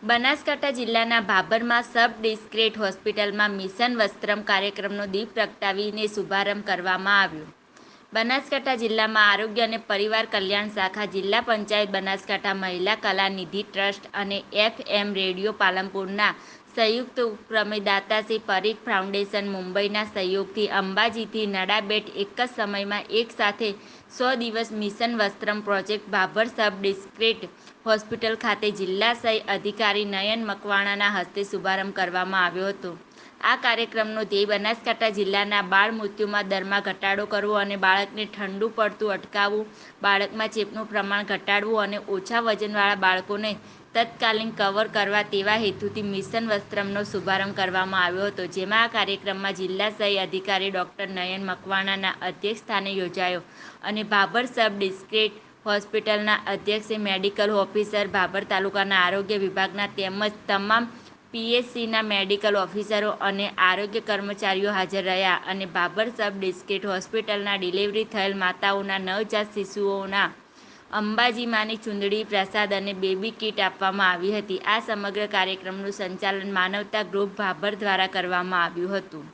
બનાસકાંઠા જિલ્લાના ભાભરમાં sub district હોસ્પિટલમાં mission વસ્ત્રમ કાર્યક્રમનો દીપ પ્રગટાવીને શુભારંભ કરવામાં આવ્યો. બનાસકાંઠા જિલ્લામાં આરોગ્ય અને પરિવાર કલ્યાણ શાખા, જિલ્લા પંચાયત બનાસકાંઠા, મહિલા કલા નિધિ ટ્રસ્ટ અને FM રેડિયો પાલનપુરના સંયુક્ત ઉપક્રમે દાતાશ્રી પરીખ ફાઉન્ડેશન મુંબઈના સહયોગથી અંબાજીથી નડાબેટ એક જ સમયમાં એક સાથે 100 દિવસ mission Vastram project Bhabhar sub district hospital ખાતે જિલ્લા સહ અધિકારી નયન મકવાણાના હસ્તે શુભારંભ કરવામાં આવ્યો હતો. આ કાર્યક્રમનો ધ્યેય બનાસકાંઠા જિલ્લાના બાળ મૃત્યુમાં દરમાં ઘટાડો કરવો અને બાળકને ઠંડુ પડતું અટકાવવું, બાળકમાં ચેપનું પ્રમાણ ઘટાડવું અને ઓછા વજનવાળા બાળકોને તત્કાલીન કવર કરવા તેવા હેતુથી મિશન વસ્ત્રમનો શુભારંભ કરવામાં આવ્યો હતો. જેમાં આ કાર્યક્રમમાં જિલ્લા સહ અધિકારી ડૉક્ટર નયન મકવાણાના અધ્યક્ષસ્થાને યોજાયો અને ભાભર સબ ડિસ્ટ્રિક્ટ હોસ્પિટલના અધ્યક્ષે મેડિકલ ઓફિસર, ભાભર તાલુકાના આરોગ્ય વિભાગના તેમજ તમામ PHCના મેડિકલ ઓફિસરો અને આરોગ્ય કર્મચારીઓ હાજર રહ્યા અને ભાભર સબ ડિસ્ટ્રિક્ટ હોસ્પિટલના ડિલિવરી થયેલ માતાઓના નવજાત શિશુઓના અંબાજી માની ચુંદડી, પ્રસાદ અને બેબી કીટ આપવામાં આવી હતી. આ સમગ્ર કાર્યક્રમનું સંચાલન માનવતા ગ્રુપ ભાભર દ્વારા કરવામાં આવ્યું હતું.